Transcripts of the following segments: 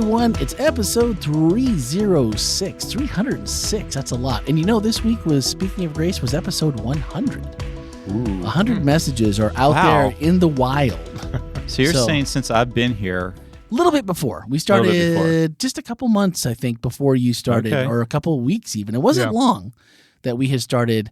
everyone. It's episode 306. 306, that's a lot. And this week was, speaking of grace, was episode 100. 100 messages are out there in the wild. So you're saying since I've been here... A little bit before. We started just a couple months, I think, before you started, or a couple of weeks even. It wasn't long that we had started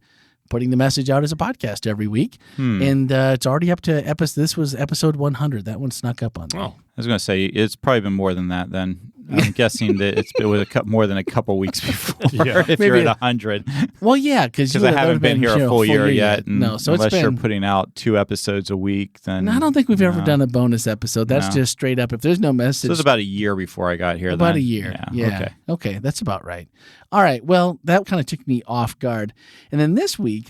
putting the message out as a podcast every week. And it's already up to episode. This was episode 100. That one snuck up on me. Oh, I was going to say, it's probably been more than that then. I'm guessing that it was more than a couple weeks before if you're at 100. Well, yeah, because I haven't been here a full year yet. No, so unless you're putting out 2 episodes a week, then... I don't think we've ever done a bonus episode. That's just straight up. If there's no message... So it was about a year before I got here. About a year. Yeah. Okay, that's about right. All right, well, that kind of took me off guard. And then this week...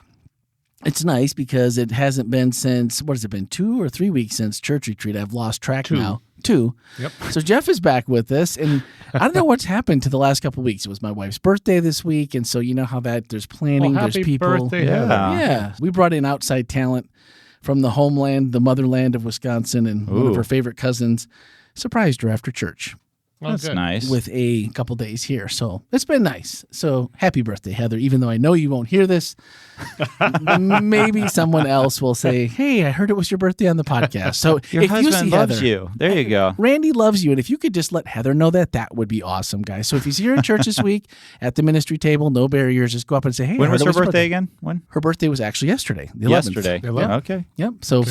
It's nice because it hasn't been since, 2 or 3 weeks since church retreat. I've lost track now. 2. Yep. So Jeff is back with us, and I don't know what's happened to the last couple of weeks. It was my wife's birthday this week, and so you know how there's planning, there's people. Happy birthday, Heather. Yeah. We brought in outside talent from the homeland, the motherland of Wisconsin, and one of her favorite cousins surprised her after church. That's nice. With a couple days here. So it's been nice. So happy birthday, Heather. Even though I know you won't hear this, maybe someone else will say, hey, I heard it was your birthday on the podcast. So your if husband you see loves Heather, you. There you go. Randy loves you. And if you could just let Heather know that would be awesome, guys. So if he's here in church this week at the ministry table, no barriers, just go up and say, hey, when was her birthday again? When? Her birthday was actually yesterday, the 11th. Yesterday. The 11th. Okay. Yep. So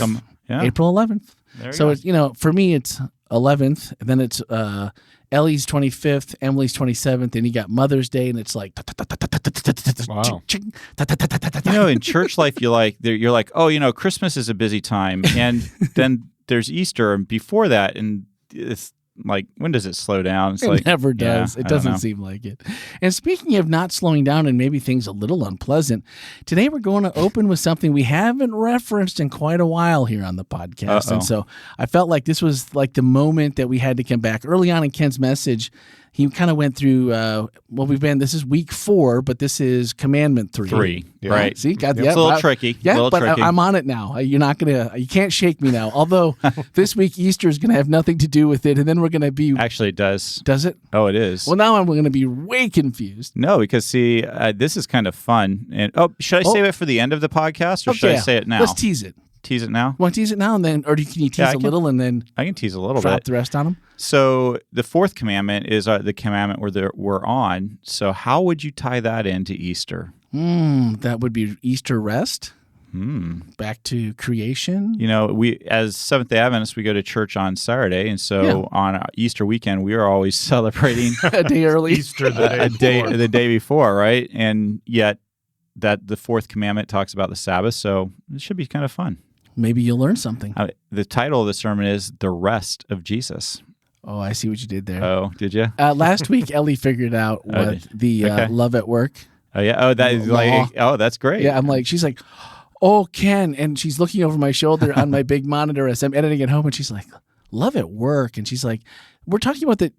April 11th. So it's, for me, it's 11th, and then it's Ellie's 25th, Emily's 27th, and you got Mother's Day, and it's like wow. In church life, you're like, oh, Christmas is a busy time, and then there's Easter, and before that, and it's like, when does it slow down? It never does. It doesn't seem like it. And speaking of not slowing down and maybe things a little unpleasant, today we're going to open with something we haven't referenced in quite a while here on the podcast. And so I felt like this was like the moment that we had to come back. Early on in Ken's message, he kind of went through, this is week 4, but this is commandment 3. 3, right. See? It's a little tricky. Yeah, I'm on it now. You can't shake me now. Although this week Easter is going to have nothing to do with it, and then we're going to be... Actually, it does. Does it? Oh, it is. Well, now I'm going to be way confused. No, because this is kind of fun. And should I save it for the end of the podcast, or should I say it now? Let's tease it. Tease it now? Want to tease it now, and then, or can you tease a little and then? I can tease a little drop bit. The rest on them. So the 4th commandment is the commandment we're on. So how would you tie that into Easter? That would be Easter rest. Back to creation. We as Seventh-day Adventists, we go to church on Saturday, and so on Easter weekend, we are always celebrating a day early. Easter the day before, right? And yet that the 4th commandment talks about the Sabbath, so it should be kind of fun. Maybe you'll learn something. The title of the sermon is The Rest of Jesus. Oh, I see what you did there. Oh, did you? Last week, Ellie figured out what the love at work. Oh, yeah. Oh, that is that's great. Yeah, she's like, oh, Ken. And she's looking over my shoulder on my big monitor as I'm editing at home. And she's like, love at work. And she's like, we're talking about the...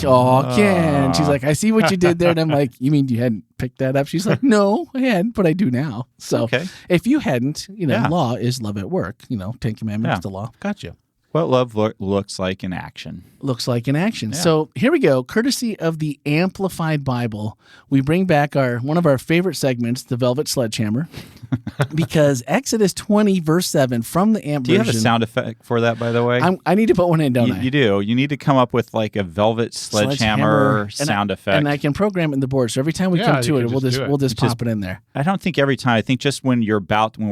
Oh, Ken. She's like, I see what you did there. And I'm like, you mean you hadn't picked that up? She's like, no, I hadn't, but I do now. So if you hadn't, law is love at work. 10 Commandments, the law. Gotcha. What love looks like in action. Looks like in action. Yeah. So here we go. Courtesy of the Amplified Bible, we bring back one of our favorite segments, the Velvet Sledgehammer, because Exodus 20, verse 7 from the Amp version. Do you have a sound effect for that, by the way? I need to put one in, don't I? You do. You need to come up with like a Velvet Sledgehammer sound effect. And I can program it in the board. So every time we come to it, we'll just pop it in there. I don't think every time. I think just when we're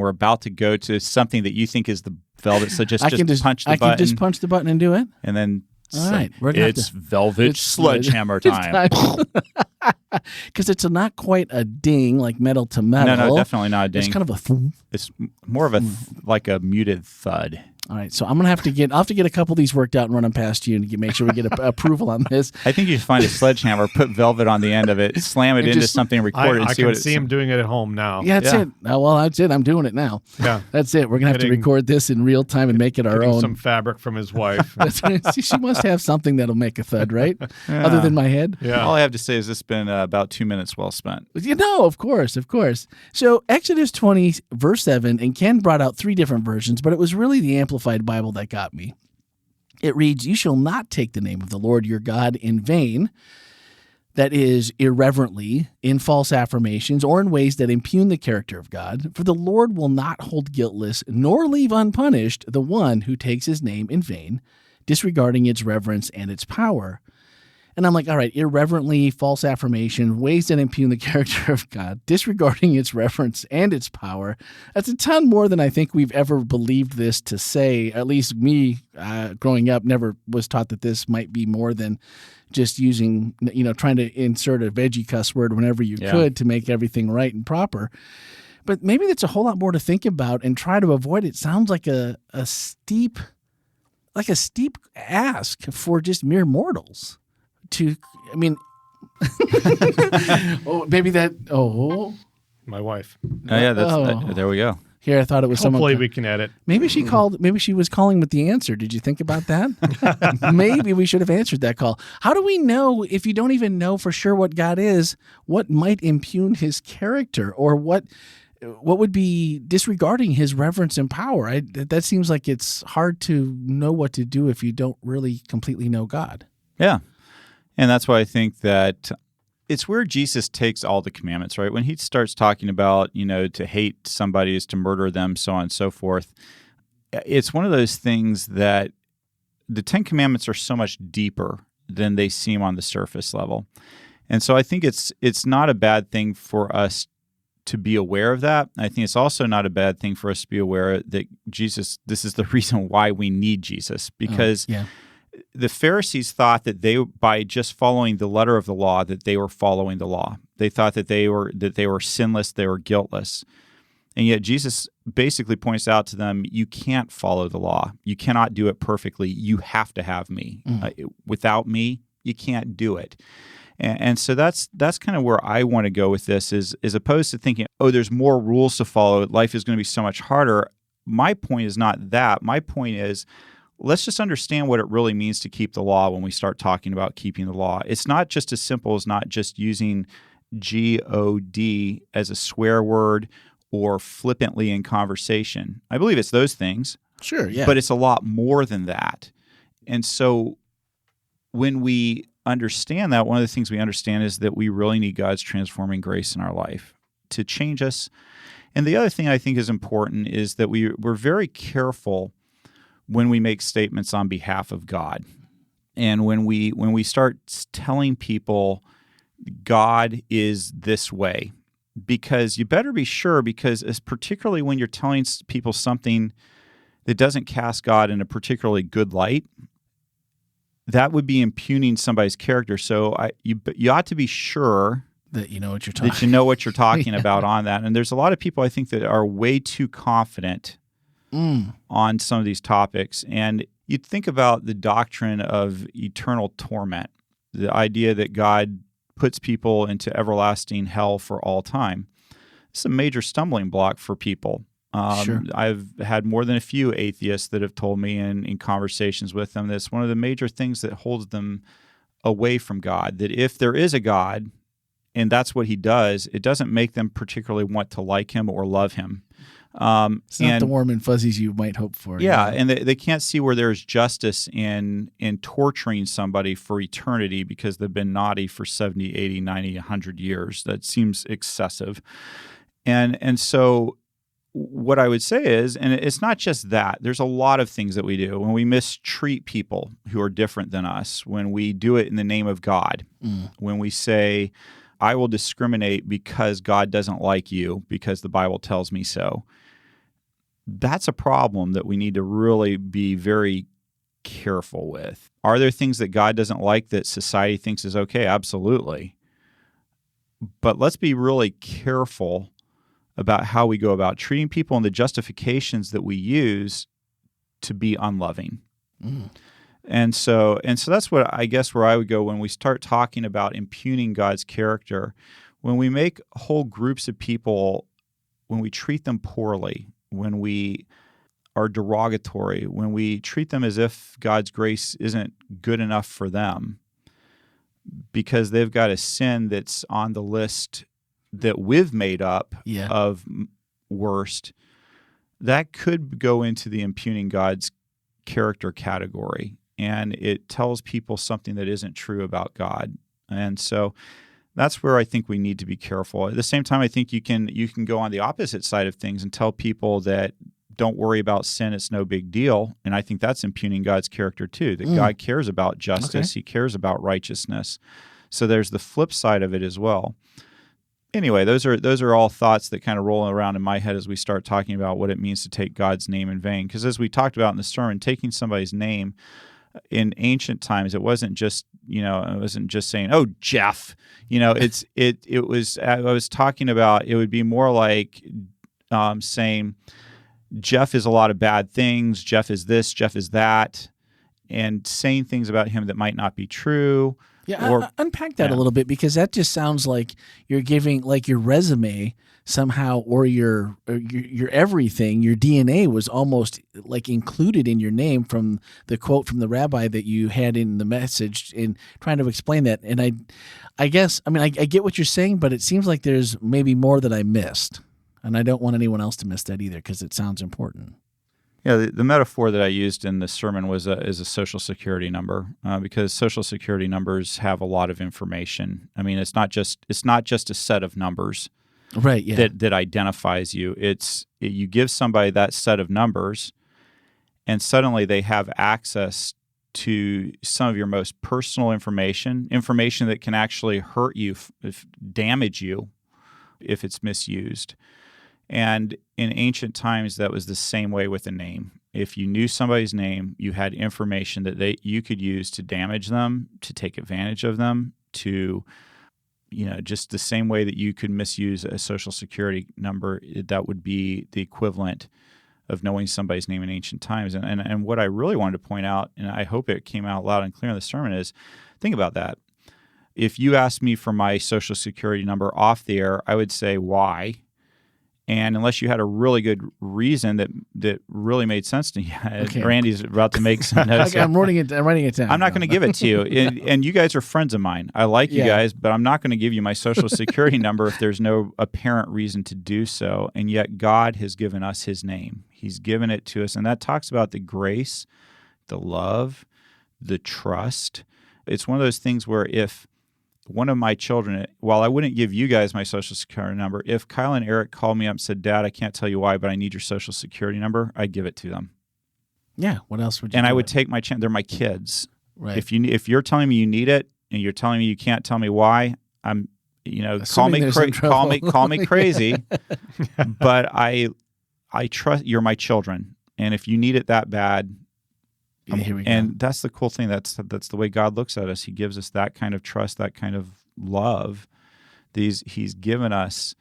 about to go to something that you think is the Velvet, so just punch the button. I can just punch the button and do it. And then all right, it's Velvet Sledgehammer time. Because it's not quite a ding like metal to metal. No, definitely not a ding. It's kind of a thump. It's more of like a muted thud. All right, so I'll have to get a couple of these worked out and run them past you and make sure we get approval on this. I think you should find a sledgehammer, put velvet on the end of it, slam it into something, record it, and see what it's... I can see him doing it at home now. Yeah, that's it. Oh, well, that's it. I'm doing it now. Yeah. That's it. We're going to have to record this in real time and make it our own. Some fabric from his wife. She must have something that'll make a thud, right? Yeah. Other than my head? Yeah. All I have to say is it's been about 2 minutes well spent. Of course. So Exodus 20, verse 7, and Ken brought out 3 different versions, but it was really the Amplified Bible that got me. It reads, "You shall not take the name of the Lord your God in vain, that is, irreverently, in false affirmations, or in ways that impugn the character of God. For the Lord will not hold guiltless, nor leave unpunished the one who takes his name in vain, disregarding its reverence and its power." And I'm like, all right, irreverently, false affirmation, ways that impugn the character of God, disregarding its reverence and its power. That's a ton more than I think we've ever believed this to say. At least me, growing up, never was taught that this might be more than just using, trying to insert a veggie cuss word whenever you could to make everything right and proper. But maybe that's a whole lot more to think about and try to avoid. It sounds like a steep ask for just mere mortals. Maybe that. My wife. Oh yeah, there we go. Here, I thought it was someone. Hopefully we can edit. Maybe she called. Maybe she was calling with the answer. Did you think about that? Maybe we should have answered that call. How do we know if you don't even know for sure what God is? What might impugn his character, or what would be disregarding his reverence and power? That seems like it's hard to know what to do if you don't really completely know God. Yeah. And that's why I think that it's where Jesus takes all the commandments, right? When he starts talking about, to hate somebody is to murder them, so on and so forth, it's one of those things that the 10 Commandments are so much deeper than they seem on the surface level. And so I think it's not a bad thing for us to be aware of that. I think it's also not a bad thing for us to be aware that this is the reason why we need Jesus, because the Pharisees thought that by just following the letter of the law, that they were following the law. They thought that they were sinless, they were guiltless. And yet Jesus basically points out to them, you can't follow the law. You cannot do it perfectly. You have to have me. Without me, you can't do it. And so that's kind of where I want to go with this, is as opposed to thinking, there's more rules to follow, life is going to be so much harder. My point is not that. My point is, let's just understand what it really means to keep the law when we start talking about keeping the law. It's not just as simple as not just using God as a swear word or flippantly in conversation. I believe it's those things. Sure, yeah. But it's a lot more than that. And so when we understand that, one of the things we understand is that we really need God's transforming grace in our life to change us. And the other thing I think is important is that we're very careful when we make statements on behalf of God. And when we start telling people God is this way, because you better be sure, because particularly when you're telling people something that doesn't cast God in a particularly good light, that would be impugning somebody's character. So you ought to be sure that you know what you're talking about on that. And there's a lot of people, I think, that are way too confident on some of these topics. And you'd think about the doctrine of eternal torment, the idea that God puts people into everlasting hell for all time. It's a major stumbling block for people. Sure. I've had more than a few atheists that have told me in conversations with them that's one of the major things that holds them away from God, that if there is a God and that's what he does, it doesn't make them particularly want to like him or love him. It's not the warm and fuzzies you might hope for. Yeah, and they can't see where there's justice in torturing somebody for eternity because they've been naughty for 70, 80, 90, 100 years. That seems excessive. And so what I would say is, and it's not just that, there's a lot of things that we do. When we mistreat people who are different than us, when we do it in the name of God, when we say, I will discriminate because God doesn't like you because the Bible tells me so, that's a problem that we need to really be very careful with. Are there things that God doesn't like that society thinks is okay? Absolutely. But let's be really careful about how we go about treating people and the justifications that we use to be unloving. And so that's what I guess where I would go when we start talking about impugning God's character. When we make whole groups of people, when we treat them poorly, when we are derogatory, when we treat them as if God's grace isn't good enough for them because they've got a sin that's on the list that we've made up of worst, that could go into the impugning God's character category. and it tells people something that isn't true about God. And so that's where I think we need to be careful. At the same time, I think you can go on the opposite side of things and tell people that don't worry about sin, it's no big deal. And I think that's impugning God's character too, that God cares about justice, He cares about righteousness. So there's the flip side of it as well. Anyway, those are all thoughts that kind of roll around in my head as we start talking about what it means to take God's name in vain. Because as we talked about in the sermon, taking somebody's name in ancient times, it wasn't just saying, "Oh, Jeff." It was. I was talking about. It would be more like saying, "Jeff is a lot of bad things. Jeff is this. Jeff is that," and saying things about him that might not be true. Yeah, unpack that a little bit, because that just sounds like you're giving, like, your resume somehow, or your everything, your DNA was almost like included in your name from the quote from the rabbi that you had in the message, in trying to explain that. And I guess, I mean, I get what you're saying, but it seems like there's maybe more that I missed, and I don't want anyone else to miss that either, because it sounds important. Yeah, the metaphor that I used in the sermon is a social security number, because social security numbers have a lot of information. I mean, it's not just a set of numbers, right? Yeah, that identifies you. You give somebody that set of numbers, and suddenly they have access to some of your most personal information that can actually hurt you, damage you, if it's misused. And in ancient times, that was the same way with a name. If you knew somebody's name, you had information that you could use to damage them, to take advantage of them, to, just the same way that you could misuse a social security number. That would be the equivalent of knowing somebody's name in ancient times. And what I really wanted to point out, and I hope it came out loud and clear in the sermon, is think about that. If you asked me for my social security number off the air, I would say, why? And unless you had a really good reason that really made sense to you, okay. Randy's about to make some notes. I'm writing it down. I'm not going to give it to you. And you guys are friends of mine. I like you guys, but I'm not going to give you my social security number if there's no apparent reason to do so. And yet God has given us His name. He's given it to us. And that talks about the grace, the love, the trust. It's one of those things where if one of my children, while I wouldn't give you guys my social security number, if Kyle and Eric called me up and said, "Dad, I can't tell you why, but I need your social security number," I'd give it to them. Yeah. What else would you? And I would take my chance. They're my kids. Right. If you're telling me you need it and you're telling me you can't tell me why, I'm, call me crazy, but I trust you're my children, and if you need it that bad. Here we go. And that's the cool thing. That's the way God looks at us. He gives us that kind of trust, that kind of love. He's given us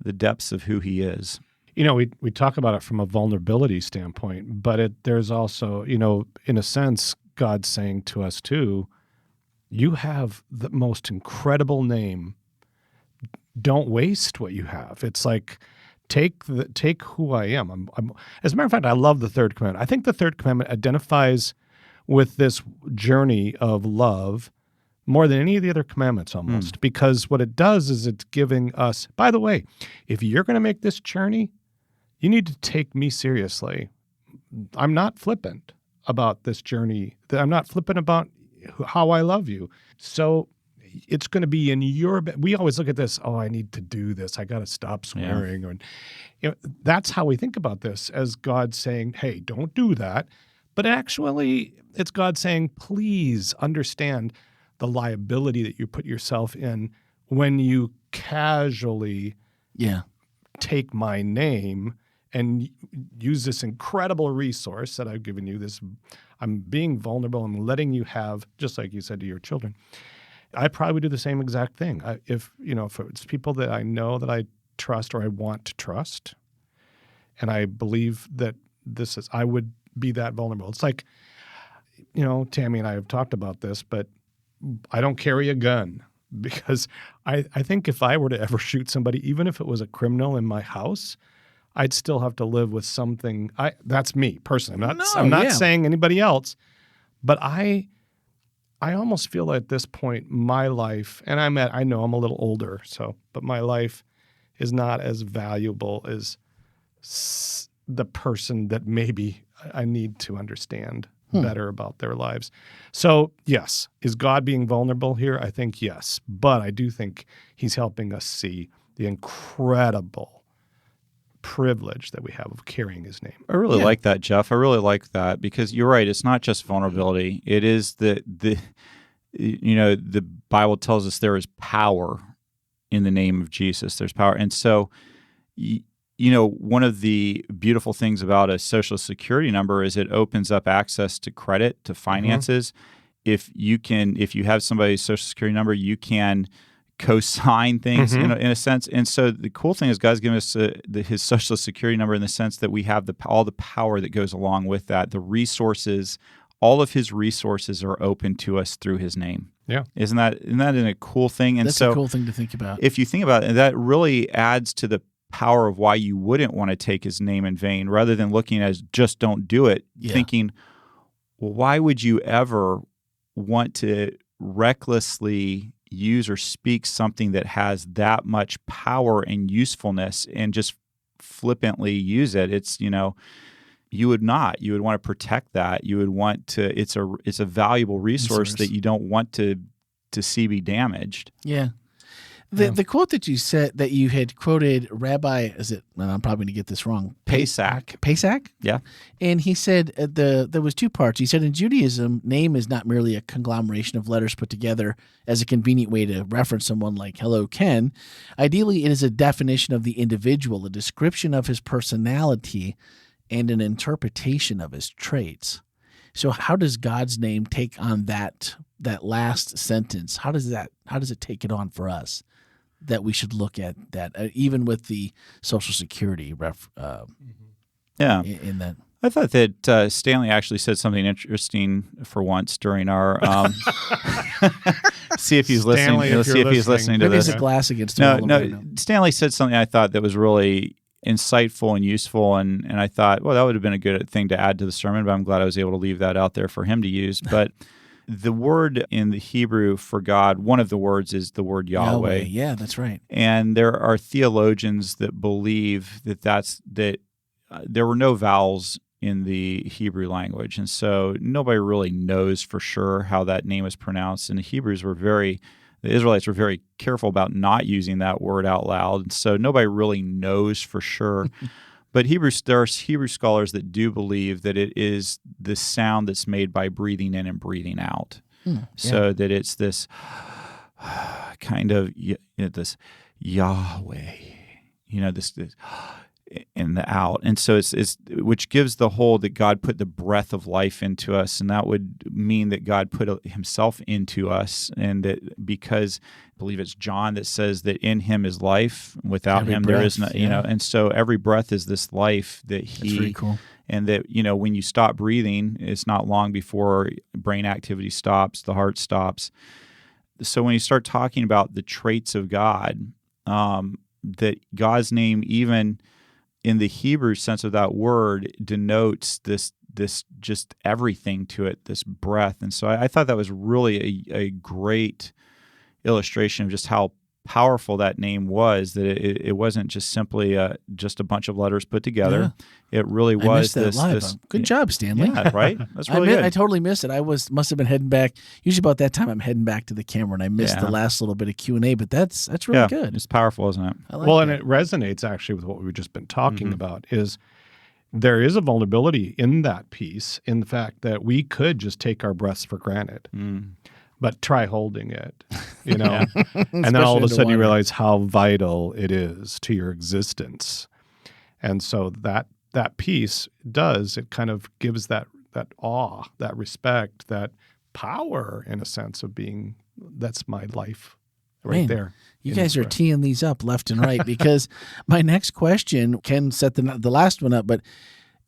the depths of who He is. We talk about it from a vulnerability standpoint, but there's also, in a sense, God's saying to us too, you have the most incredible name. Don't waste what you have. It's like, take who I am. As a matter of fact, I love the third commandment. I think the third commandment identifies with this journey of love more than any of the other commandments almost, because what it does is it's giving us, by the way, if you're going to make this journey, you need to take me seriously. I'm not flippant about this journey. I'm not flippant about how I love you. So it's going to be in your. We always look at this. Oh, I need to do this. I got to stop swearing. Yeah. Or, that's how we think about this, as God saying, "Hey, don't do that." But actually, it's God saying, "Please understand the liability that you put yourself in when you casually, take my name and use this incredible resource that I've given you. This, I'm being vulnerable. I'm letting you have, just like you said to your children." I probably would do the same exact thing. If it's people that I know that I trust or I want to trust, and I believe that I would be that vulnerable. It's like, Tammy and I have talked about this, but I don't carry a gun because I think if I were to ever shoot somebody, even if it was a criminal in my house, I'd still have to live with something. That's me personally. I'm not saying anybody else, but I almost feel at this point, my life, and I know I'm a little older, but my life is not as valuable as the person that maybe I need to understand better about their lives. So, yes, is God being vulnerable here? I think yes. But I do think he's helping us see the incredible privilege that we have of carrying his name. I really like that, Jeff. I really like that because you're right. It's not just vulnerability. It is the Bible tells us there is power in the name of Jesus. There's power. And so, one of the beautiful things about a Social Security number is it opens up access to credit, to finances. If you have somebody's Social Security number, you can co-sign things in a sense. And so the cool thing is God's given us his Social Security number in the sense that we have all the power that goes along with that. The resources, all of his resources are open to us through his name. Yeah. Isn't that a cool thing? And that's a cool thing to think about. If you think about it, that really adds to the power of why you wouldn't want to take his name in vain, rather than looking as just don't do it, thinking, well, why would you ever want to recklessly use or speak something that has that much power and usefulness and just flippantly use it? It's, you would not. You would want to protect that. You would want to. It's a valuable resource that you don't want to see be damaged. Yeah. The quote that you said that you had quoted Rabbi, and I'm probably going to get this wrong, Paysak? Yeah. And he said there was two parts. He said in Judaism, name is not merely a conglomeration of letters put together as a convenient way to reference someone like hello, Ken. Ideally, it is a definition of the individual, a description of his personality, and an interpretation of his traits. So how does God's name take on that last sentence? How does it take it on for us? That we should look at that, even with the Social Security in that. I thought that Stanley actually said something interesting for once during our. See if he's Stanley, listening. See if he's listening to Maybe this. it's a glass against No. Stanley said something I thought that was really insightful and useful, and I thought, well, that would have been a good thing to add to the sermon, but I'm glad I was able to leave that out there for him to use. But the word in the Hebrew for God, one of the words is the word Yahweh. Yeah, that's right. And there are theologians that believe that there were no vowels in the Hebrew language, and so nobody really knows for sure how that name is pronounced. And the Israelites were very careful about not using that word out loud, and so nobody really knows for sure. But there are Hebrew scholars that do believe that it is the sound that's made by breathing in and breathing out. So that it's this kind of this Yahweh, this in the out. And so it's which gives the whole that God put the breath of life into us, and that would mean that God put himself into us, and that because I believe it's John that says that in him is life, without him there is no, and so every breath is this life that he. That's pretty cool. And that, when you stop breathing, it's not long before brain activity stops, the heart stops. So when you start talking about the traits of God, that God's name, even in the Hebrew sense of that word, denotes this just everything to it, this breath. And so I thought that was really a great illustration of just how powerful that name was, that it wasn't just simply just a bunch of letters put together. It really was this. Good job, Stanley. Yeah, right? That's really good. I totally missed it. I must have been heading back. Usually about that time I'm heading back to the camera, and I missed the last little bit of Q&A, but that's really good. It's powerful, isn't it? I like that. And it resonates actually with what we've just been talking about, is there is a vulnerability in that piece, in the fact that we could just take our breaths for granted. But try holding it, and then all of a sudden you realize how vital it is to your existence. And so that piece it kind of gives that awe, that respect, that power, in a sense of being, that's my life right there. You guys are teeing these up left and right, because my next question, Ken set the last one up, but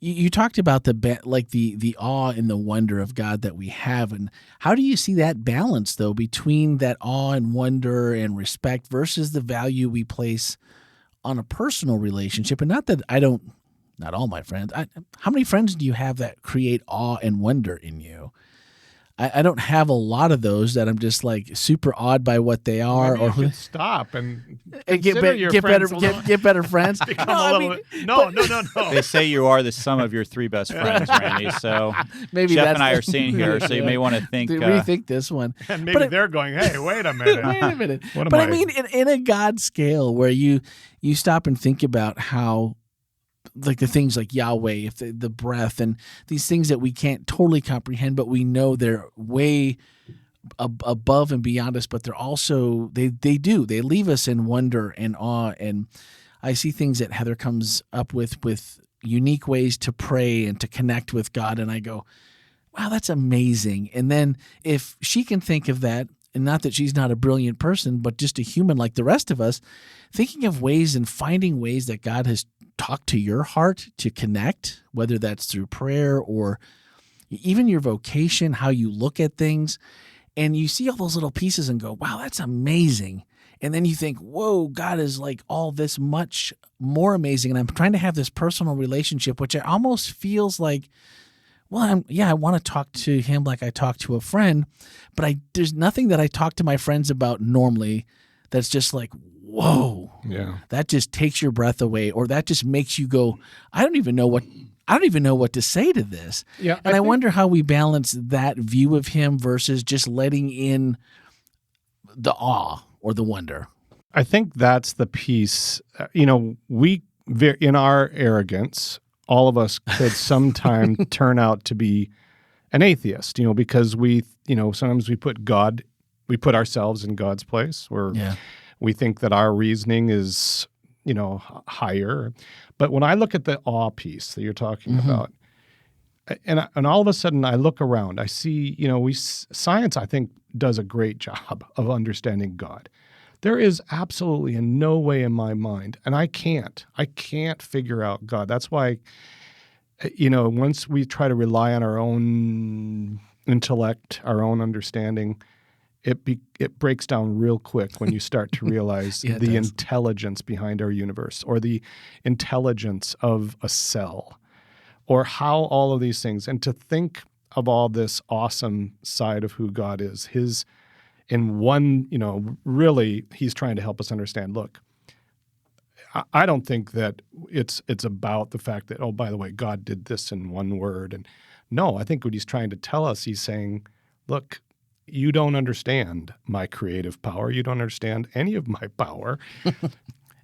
you talked about the awe and the wonder of God that we have, and how do you see that balance, though, between that awe and wonder and respect versus the value we place on a personal relationship? And not that not all my friends. How many friends do you have that create awe and wonder in you? I don't have a lot of those that I'm just like super awed by what they are. Maybe you should stop and get consider your friends a little- better friends. become a little bit. No. They say you are the sum of your 3 best friends, Randy. So Maybe Jeff that's and I are sitting here, so you may want to think. rethink this one. And maybe they're going, "Hey, wait a minute. Wait a minute. What But am I mean, in a God scale where you stop and think about how, like the things like Yahweh, if the breath and these things that we can't totally comprehend, but we know they're way above and beyond us, but they're also, they leave us in wonder and awe. And I see things that Heather comes up with unique ways to pray and to connect with God. And I go, wow, that's amazing. And then if she can think of that, and not that she's not a brilliant person, but just a human like the rest of us, thinking of ways and finding ways that God has talked to your heart to connect, whether that's through prayer or even your vocation, how you look at things. And you see all those little pieces and go, wow, that's amazing. And then you think, whoa, God is like all this much more amazing. And I'm trying to have this personal relationship, which almost feels like, well, I want to talk to him like I talk to a friend, but there's nothing that I talk to my friends about normally that's just like, whoa, that just takes your breath away, or that just makes you go, I don't even know what to say to this. Yeah, and I wonder how we balance that view of him versus just letting in the awe or the wonder. I think that's the piece. We in our arrogance, all of us could sometime turn out to be an atheist, because we, sometimes we put ourselves in God's place, where we think that our reasoning is, higher. But when I look at the awe piece that you're talking about, and all of a sudden I look around, I see, science, I think, does a great job of understanding God. There is absolutely in no way in my mind, and I can't figure out God. That's why, once we try to rely on our own intellect, our own understanding, it breaks down real quick when you start to realize the intelligence behind our universe, or the intelligence of a cell, or how all of these things, and to think of all this awesome side of who God is, in one, really, he's trying to help us understand, look, I don't think that it's about the fact that, oh, by the way, God did this in one word. And no, I think what he's trying to tell us, he's saying, look, you don't understand my creative power. You don't understand any of my power.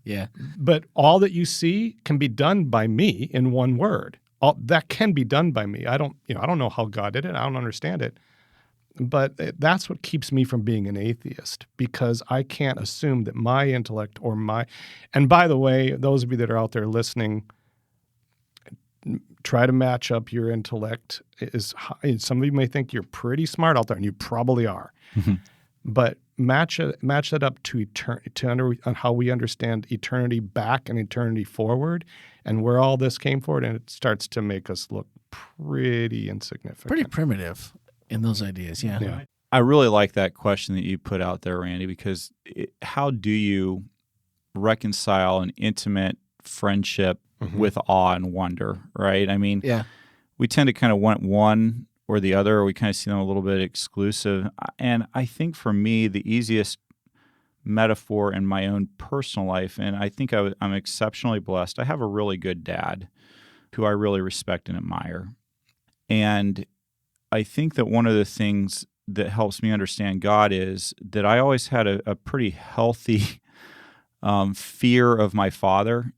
Yeah. But all that you see can be done by me in one word. All that can be done by me. I don't know how God did it. I don't understand it. But that's what keeps me from being an atheist, because I can't assume that my intellect and by the way, those of you that are out there listening, try to match up your intellect. Some of you may think you're pretty smart out there, and you probably are. Mm-hmm. But match that up to on how we understand eternity back and eternity forward, and where all this came forward, and it starts to make us look pretty insignificant. Pretty primitive in those ideas, yeah. I really like that question that you put out there, Randy, because how do you reconcile an intimate friendship with awe and wonder, right? I mean, we tend to kind of want one or the other, or we kind of see them a little bit exclusive. And I think for me, the easiest metaphor in my own personal life, and I think I'm exceptionally blessed. I have a really good dad who I really respect and admire. And I think that one of the things that helps me understand God is that I always had a pretty healthy fear of my father,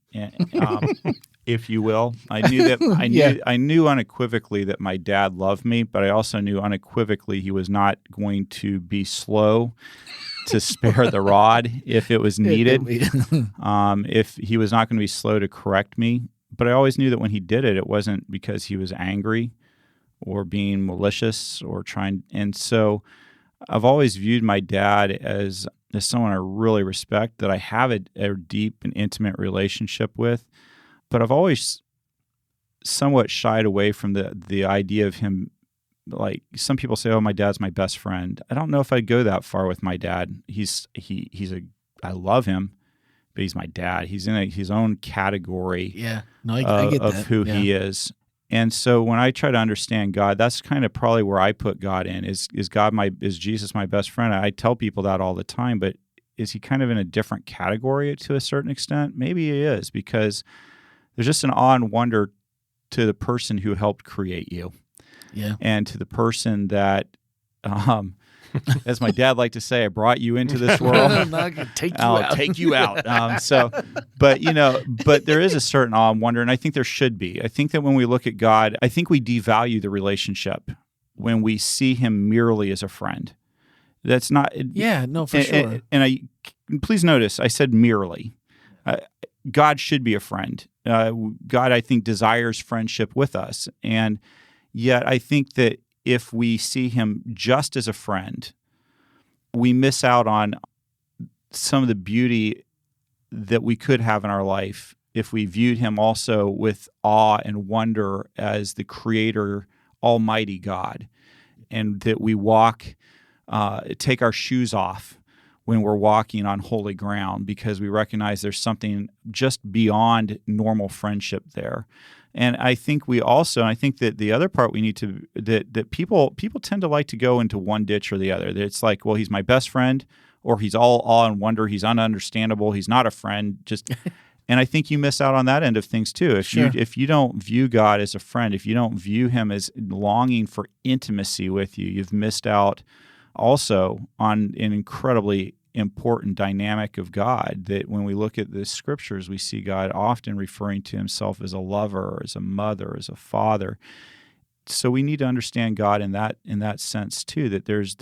if you will. I knew unequivocally that my dad loved me, but I also knew unequivocally he was not going to be slow to spare the rod if it was needed. If he was not going to be slow to correct me, but I always knew that when he did it, it wasn't because he was angry or being malicious or trying. And so I've always viewed my dad as someone I really respect, that I have a deep and intimate relationship with. But I've always somewhat shied away from the idea of him. Like, some people say, oh, my dad's my best friend. I don't know if I'd go that far with my dad. I love him, but he's my dad. He's in his own category I get of that. who he is. And so when I try to understand God, that's kind of probably where I put God in. Is Jesus my best friend? I tell people that all the time, but is he kind of in a different category to a certain extent? Maybe he is, because there's just an awe and wonder to the person who helped create you. Yeah. And to the person that, as my dad liked to say, I brought you into this world. I'm not going to take you I'll out. take you out. But there is a certain awe and wonder, and I think there should be. I think that when we look at God, I think we devalue the relationship when we see him merely as a friend. That's not. Yeah, no, for sure. And please notice, I said merely. God should be a friend. God, I think, desires friendship with us. And yet I think that if we see him just as a friend, we miss out on some of the beauty that we could have in our life if we viewed him also with awe and wonder as the creator, almighty God, and that we take our shoes off when we're walking on holy ground, because we recognize there's something just beyond normal friendship there. And I think I think that the other part we need to, that people tend to like to go into one ditch or the other. It's like, well, he's my best friend, or he's all awe and wonder, he's ununderstandable, he's not a friend, just and I think you miss out on that end of things too. If you don't view God as a friend, if you don't view him as longing for intimacy with you, you've missed out also on an incredibly important dynamic of God, that when we look at the scriptures, we see God often referring to himself as a lover, as a mother, as a father. So we need to understand God in that sense too, that there's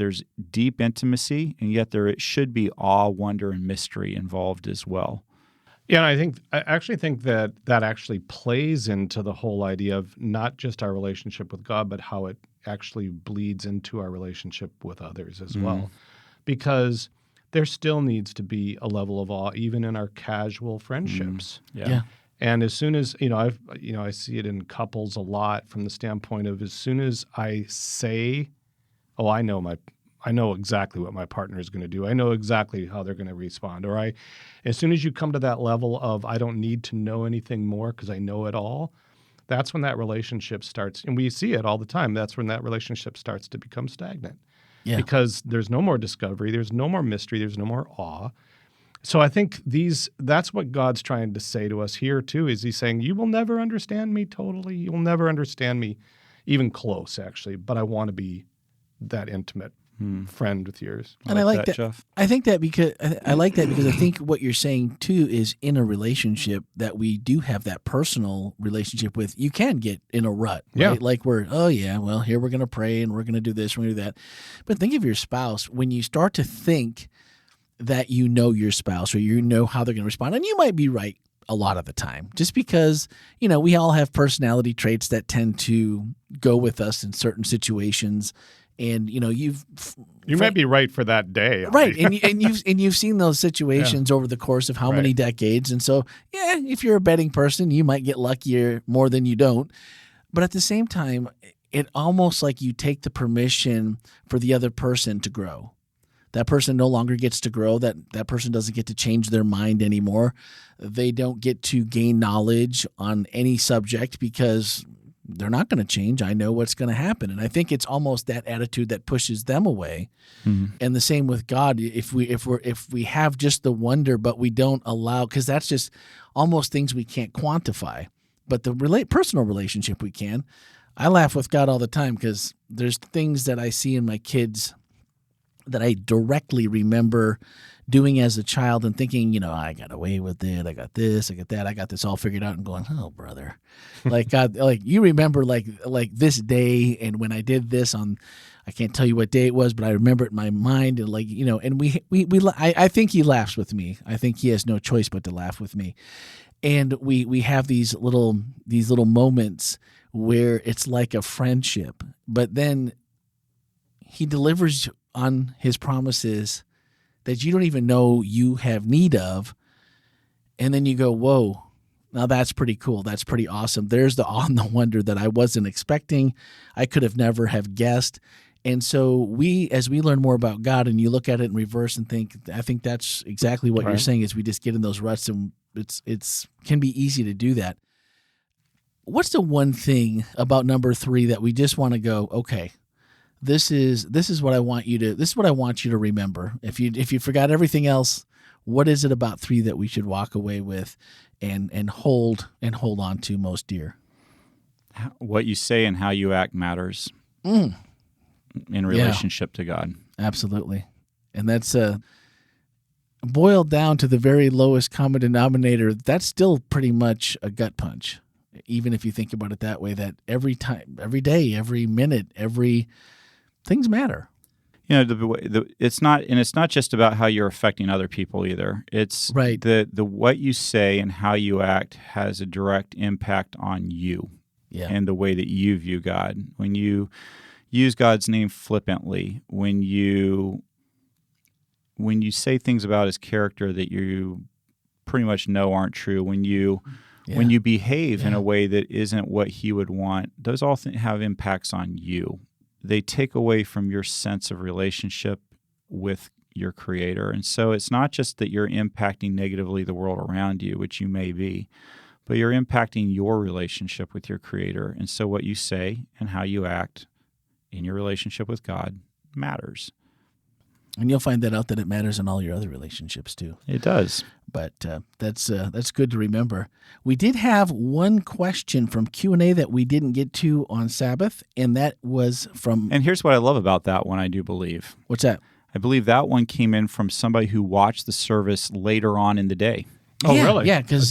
deep intimacy, and yet there should be awe, wonder, and mystery involved as well. Yeah, and I actually think that actually plays into the whole idea of not just our relationship with God, but how it actually bleeds into our relationship with others as well. Because there still needs to be a level of awe, even in our casual friendships. Yeah. And as soon as, I see it in couples a lot from the standpoint of, as soon as I say, oh, I know exactly what my partner is going to do, I know exactly how they're going to respond. Or as soon as you come to that level of, I don't need to know anything more because I know it all, that's when that relationship starts. And we see it all the time. That's when that relationship starts to become stagnant. Yeah. Because there's no more discovery, there's no more mystery, there's no more awe. So I think that's what God's trying to say to us here too, is he's saying, you will never understand me totally. You will never understand me even close, actually, but I want to be that intimate friend with yours. And I like that, Jeff. I think that because I like that because I think what you're saying too is, in a relationship that we do have that personal relationship with, you can get in a rut, right? Yeah. Like here we're going to pray and we're going to do this, we're going to do that. But think of your spouse, when you start to think that you know your spouse, or you know how they're going to respond, and you might be right a lot of the time, just because, we all have personality traits that tend to go with us in certain situations. And you might be right for that day, right? And you've seen those situations over the course of how many decades, and so if you're a betting person, you might get luckier more than you don't. But at the same time, it almost like you take the permission for the other person to grow. That person no longer gets to grow. That person doesn't get to change their mind anymore. They don't get to gain knowledge on any subject because they're not going to change. I know what's going to happen. And I think it's almost that attitude that pushes them away. Mm-hmm. And the same with God. If we have just the wonder, but we don't allow, because that's just almost things we can't quantify. But the personal relationship we can. I laugh with God all the time because there's things that I see in my kids that I directly remember doing as a child and thinking, I got away with it. I got this, I got that, I got this all figured out, and going, oh, brother, like God, like you remember like this day, and when I did this on, I can't tell you what day it was, but I remember it in my mind, and and I think he laughs with me. I think he has no choice but to laugh with me, and we have these little moments where it's like a friendship, but then he delivers on his promises that you don't even know you have need of. And then you go, whoa, now that's pretty cool. That's pretty awesome. There's the awe and the wonder that I wasn't expecting. I could have never have guessed. And so as we learn more about God and you look at it in reverse and think, I think that's exactly what you're saying, is we just get in those ruts, and it's can be easy to do that. what's the one thing about number 3 that we just want to go, okay, this is what I want you to remember. If you forgot everything else, what is it about 3 that we should walk away with and hold on to most dear? What you say and how you act matters in relationship to God. Absolutely. And that's boiled down to the very lowest common denominator. That's still pretty much a gut punch, even if you think about it that way, that every time, every day, every minute, things matter. You know, it's not just about how you're affecting other people either. It's right. The what you say and how you act has a direct impact on you and the way that you view God. When you use God's name flippantly, when you say things about His character that you pretty much know aren't true, when you behave in a way that isn't what He would want, those all have impacts on you. They take away from your sense of relationship with your Creator. And so it's not just that you're impacting negatively the world around you, which you may be, but you're impacting your relationship with your Creator. And so what you say and how you act in your relationship with God matters. And you'll find that out that it matters in all your other relationships too. It does. But that's good to remember. We did have one question from Q&A that we didn't get to on Sabbath, and that was from... And here's what I love about that one, I do believe. What's that? I believe that one came in from somebody who watched the service later on in the day. Oh, really? Yeah, because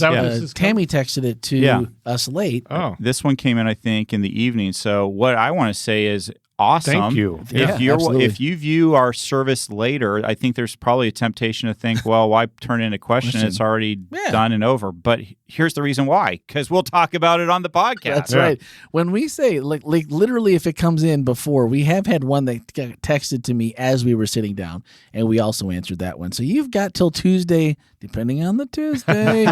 Tammy texted it to us late. Oh. This one came in, I think, in the evening. So what I want to say is awesome. Thank you. If you view our service later, I think there's probably a temptation to think, well, why turn in a question? It's already done and over. But here's the reason why, because we'll talk about it on the podcast. That's right. When we say, like literally if it comes in before, we have had one that got texted to me as we were sitting down, and we also answered that one. So you've got till Tuesday, depending on the Tuesday,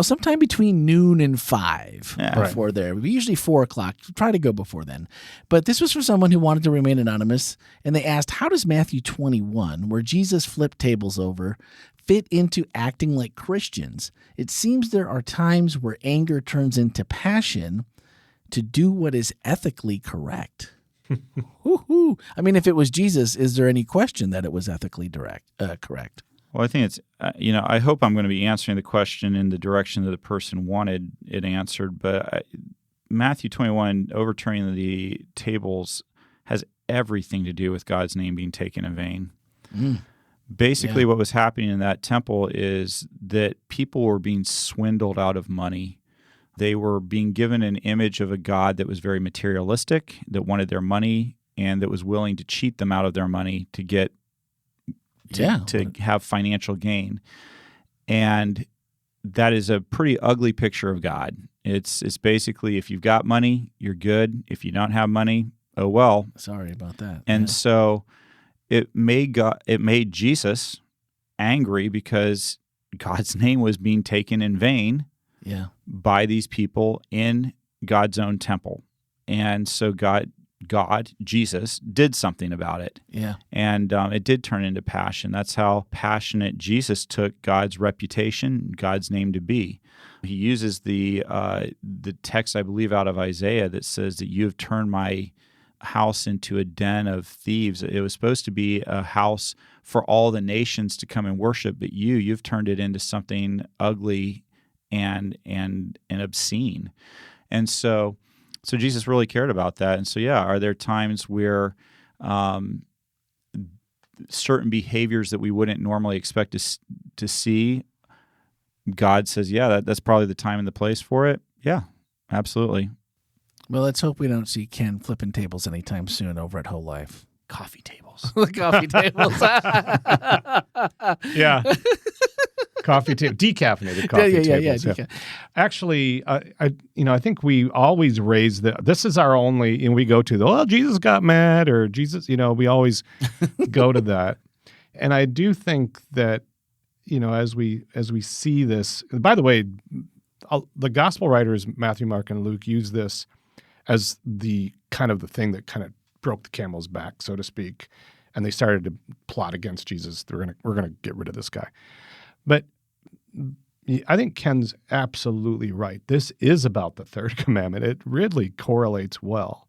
sometime between noon and 5 before there. We usually 4 o'clock. Try to go before then. But this was for someone who wanted to remain anonymous, and they asked, how does Matthew 21, where Jesus flipped tables over, fit into acting like Christians? It seems there are times where anger turns into passion to do what is ethically correct. I mean, if it was Jesus, is there any question that it was ethically correct? Well, I think it's, I hope I'm going to be answering the question in the direction that the person wanted it answered, but Matthew 21, overturning the tables, has everything to do with God's name being taken in vain. Basically, what was happening in that temple is that people were being swindled out of money. They were being given an image of a God that was very materialistic, that wanted their money, and that was willing to cheat them out of their money to have financial gain. And that is a pretty ugly picture of God. It's basically, if you've got money, you're good. If you don't have money, oh well. Sorry about that. And so it made Jesus angry because God's name was being taken in vain by these people in God's own temple. And so Jesus did something about it. Yeah. And it did turn into passion. That's how passionate Jesus took God's reputation, God's name to be. He uses the text, I believe, out of Isaiah that says that you have turned my house into a den of thieves. It was supposed to be a house for all the nations to come and worship, but you've turned it into something ugly and obscene. And so Jesus really cared about that. And so, are there times where certain behaviors that we wouldn't normally expect to see, God says, that's probably the time and the place for it? Yeah, absolutely. Well, let's hope we don't see Ken flipping tables anytime soon over at WholeLife. Coffee tables. The coffee tables. Yeah. Coffee table, decaffeinated coffee tables. Yeah. Actually, I think we always raise this is our only, and we go to Jesus got mad, or Jesus, we always go to that. And I do think that, as we see this, by the way, the gospel writers, Matthew, Mark, and Luke, use this as the thing that kind of broke the camel's back, so to speak. And they started to plot against Jesus. We're gonna get rid of this guy. But I think Ken's absolutely right. This is about the third commandment. It really correlates well.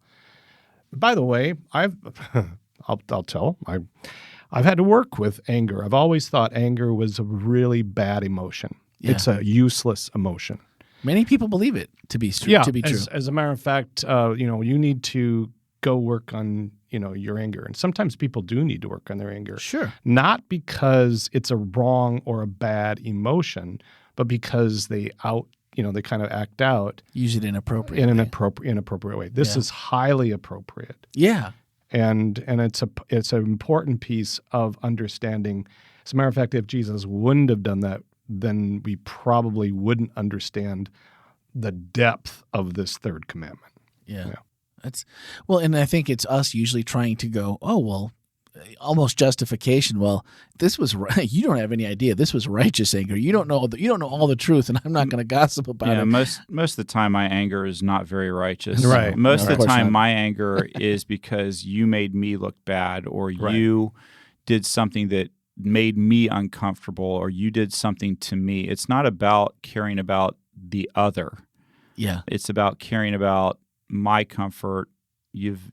By the way, I'll tell. I've had to work with anger. I've always thought anger was a really bad emotion. Yeah. It's a useless emotion. Many people believe it to be true. Yeah, to be true. As a matter of fact, you need to go work on your anger, and sometimes people do need to work on their anger. Sure. Not because it's a wrong or a bad emotion, but because they kind of act out. Use it inappropriately. In an inappropriate way. This is highly appropriate. Yeah. And it's an important piece of understanding. As a matter of fact, if Jesus wouldn't have done that, then we probably wouldn't understand the depth of this third commandment. Yeah. And I think it's us usually trying to go, oh, well, almost justification. Well, this was right. You don't have any idea. This was righteous anger. You don't know all the truth, and I'm not going to gossip about it. Most of the time, my anger is not very righteous. Right. Most of the time, not. my anger is because you made me look bad, or you did something that made me uncomfortable, or you did something to me. It's not about caring about the other. Yeah. It's about caring about my comfort. You've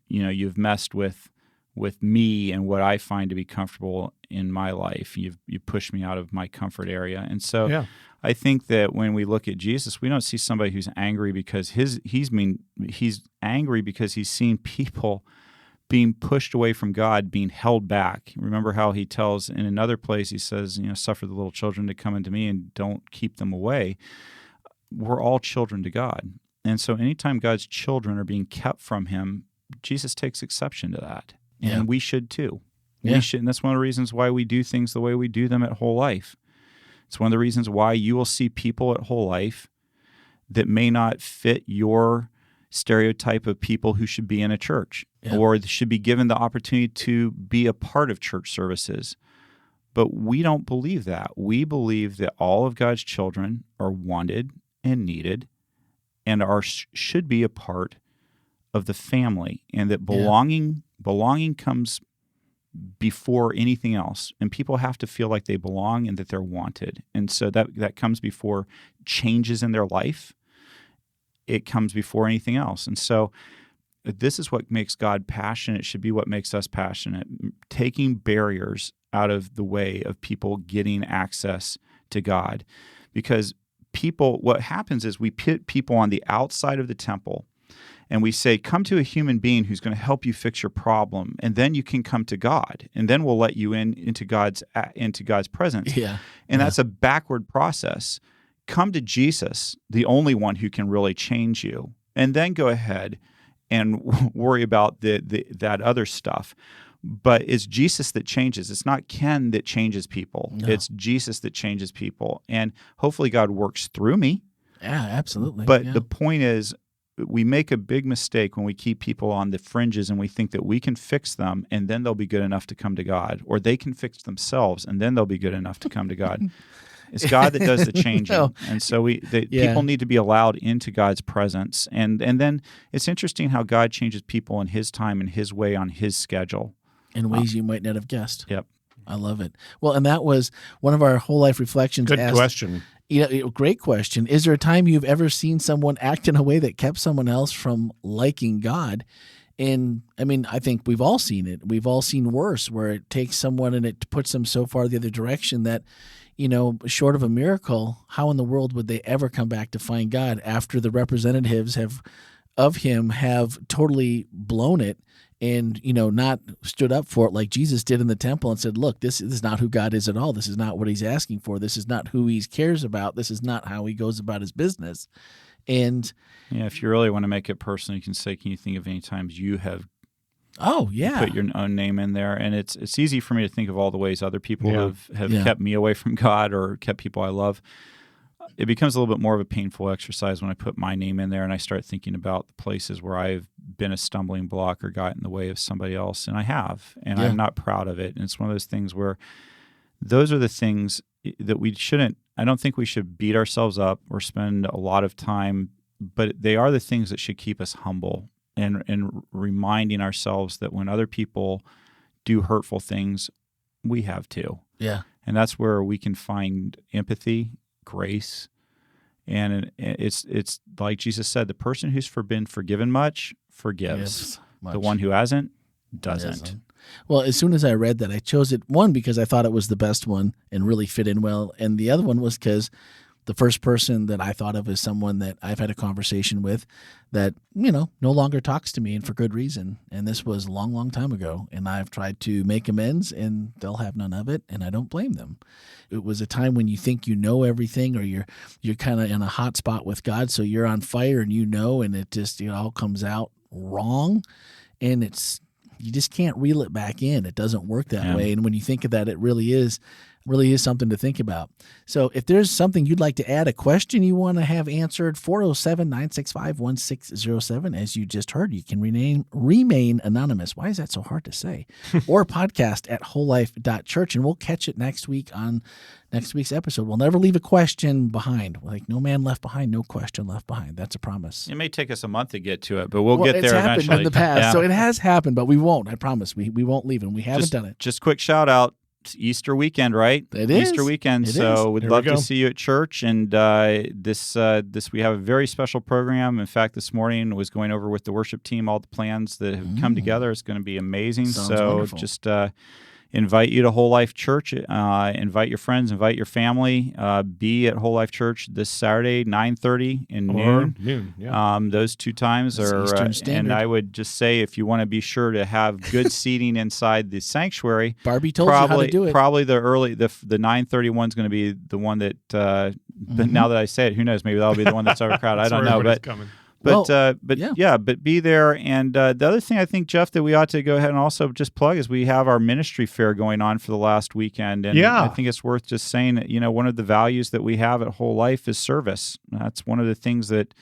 messed with me and what I find to be comfortable in my life. You pushed me out of my comfort area. And so I think that when we look at Jesus, we don't see somebody who's angry because he's angry because he's seen people being pushed away from God, being held back. Remember how he tells in another place, he says, suffer the little children to come unto me and don't keep them away. We're all children to God. And so anytime God's children are being kept from him, Jesus takes exception to that. And we should too. Yeah. We should, and that's one of the reasons why we do things the way we do them at WholeLife. It's one of the reasons why you will see people at WholeLife that may not fit your stereotype of people who should be in a church or should be given the opportunity to be a part of church services. But we don't believe that. We believe that all of God's children are wanted and needed and should be a part of the family, and that belonging comes before anything else, and people have to feel like they belong and that they're wanted. And so that comes before changes in their life. It comes before anything else. And so this is what makes God passionate. It should be what makes us passionate, taking barriers out of the way of people getting access to God. Because what happens is we put people on the outside of the temple, and we say, come to a human being who's going to help you fix your problem, and then you can come to God, and then we'll let you into God's presence. Yeah. And that's a backward process. Come to Jesus, the only one who can really change you, and then go ahead and worry about that other stuff. But it's Jesus that changes. It's not Ken that changes people. No. It's Jesus that changes people. And hopefully God works through me. Yeah, absolutely. But the point is, we make a big mistake when we keep people on the fringes and we think that we can fix them and then they'll be good enough to come to God, or they can fix themselves and then they'll be good enough to come to God. It's God that does the changing. No. And so people need to be allowed into God's presence. And then it's interesting how God changes people in his time and his way on his schedule. In ways you might not have guessed. Yep. I love it. Well, and that was one of our whole life reflections. Good question. Great question. Is there a time you've ever seen someone act in a way that kept someone else from liking God? And I mean, I think we've all seen it. We've all seen worse, where it takes someone and it puts them so far the other direction that, short of a miracle, how in the world would they ever come back to find God after the representatives of him have totally blown it and, not stood up for it like Jesus did in the temple and said, look, this is not who God is at all. This is not what he's asking for. This is not who he cares about. This is not how he goes about his business. And if you really want to make it personal, you can say, can you think of any times you have put your own name in there? And it's easy for me to think of all the ways other people have kept me away from God or kept people I love. It becomes a little bit more of a painful exercise when I put my name in there and I start thinking about the places where I've been a stumbling block or got in the way of somebody else, and I have, and I'm not proud of it. And it's one of those things where those are the things that I don't think we should beat ourselves up or spend a lot of time, but they are the things that should keep us humble and reminding ourselves that when other people do hurtful things, we have too. Yeah. And that's where we can find empathy grace. And it's like Jesus said, the person who's been forgiven much forgives. Much. The one who hasn't doesn't. Well, as soon as I read that, I chose it, one, because I thought it was the best one and really fit in well. And the other one was because the first person that I thought of as someone that I've had a conversation with that, no longer talks to me, and for good reason. And this was a long, long time ago. And I've tried to make amends, and they'll have none of it. And I don't blame them. It was a time when you think you know everything, or you're kind of in a hot spot with God. So you're on fire and and it just, all comes out wrong. And you just can't reel it back in. It doesn't work that way. And when you think of that, it really is something to think about. So if there's something you'd like to add, a question you want to have answered, 407-965-1607, as you just heard, you can remain anonymous. Why is that so hard to say? Or podcast at WholeLife.church, and we'll catch it next week on next week's episode. We'll never leave a question behind. Like, no man left behind, no question left behind. That's a promise. It may take us a month to get to it, but we'll get there eventually. It's happened in the past, so it has happened, but we won't. I promise. We won't leave, and we haven't done it. Just quick shout out. It's Easter weekend, right? It is. Easter weekend. So we'd love to see you at church. And this we have a very special program. In fact, this morning was going over with the worship team all the plans that have come together. It's going to be amazing. Sounds so wonderful. Just invite you to WholeLife Church. Invite your friends. Invite your family. Be at WholeLife Church this Saturday, 9:30 and noon. Yeah. Those two times are. Eastern Standard. And I would just say, if you want to be sure to have good seating inside the sanctuary, Barbie told you how to do it. Probably the 9:30 one's going to be the one that. But now that I say it, who knows? Maybe that'll be the one that's overcrowded. I don't know, but. But be there. And the other thing I think, Jeff, that we ought to go ahead and also just plug is we have our ministry fair going on for the last weekend. And I think it's worth just saying that, one of the values that we have at Whole Life is service. That's one of the things that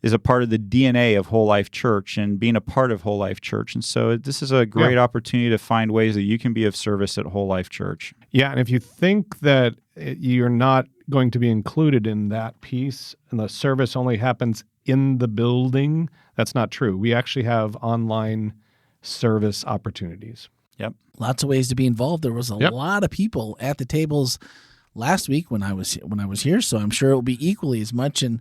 is a part of the DNA of WholeLife Church and being a part of WholeLife Church. And so this is a great opportunity to find ways that you can be of service at WholeLife Church. Yeah, and if you think that you're not going to be included in that piece and the service only happens in the building, that's not true. We actually have online service opportunities. Yep. Lots of ways to be involved. There was a lot of people at the tables last week when I was here, so I'm sure it will be equally as much. And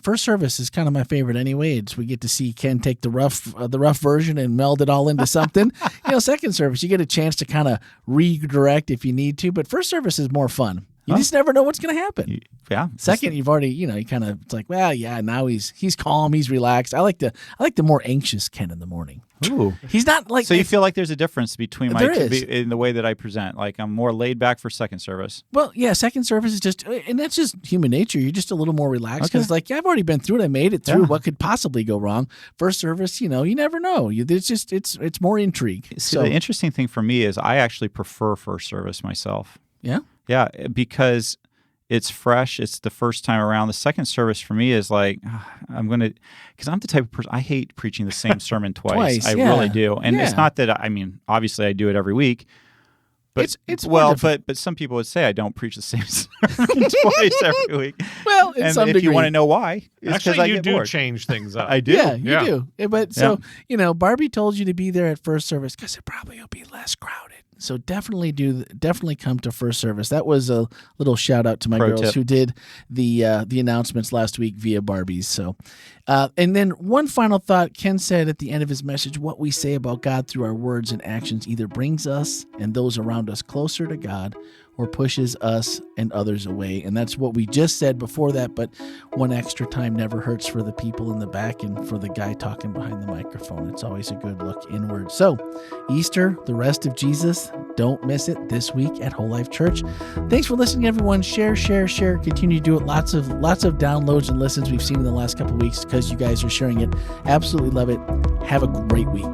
first service is kind of my favorite anyway. We get to see Ken take the rough version and meld it all into something. Second service, you get a chance to kind of redirect if you need to, but first service is more fun. You just never know what's going to happen. Yeah. Second, you've already, you kind of, it's like, now he's calm, he's relaxed. I like the more anxious Ken in the morning. Ooh. He's not like. So you feel like there's a difference between in the way that I present. Like I'm more laid back for second service. Well, second service is just, and that's just human nature. You're just a little more relaxed because I've already been through it. I made it through. What could possibly go wrong? First service, you never know. It's more intrigue. So the interesting thing for me is I actually prefer first service myself. Yeah. Yeah, because it's fresh. It's the first time around. The second service for me is like, because I'm the type of person, I hate preaching the same sermon twice. I really do. And it's not that, obviously I do it every week. But but some people would say I don't preach the same sermon twice every week. Well, in some degree. If you want to know why, it's because I you get do bored. change things up. I do. Yeah, you do. But so, Barbie told you to be there at first service because it probably will be less crowded. So definitely come to first service. That was a little shout out to my girls who did the announcements last week via Barbies. So, and then one final thought. Ken said at the end of his message, what we say about God through our words and actions either brings us and those around us closer to God or pushes us and others away. And that's what we just said before that, but one extra time never hurts for the people in the back and for the guy talking behind the microphone. It's always a good look inward. So Easter, the rest of Jesus, don't miss it this week at WholeLife Church. Thanks for listening, everyone. Share. Continue to do it. Lots of downloads and listens we've seen in the last couple of weeks because you guys are sharing it. Absolutely love it. Have a great week.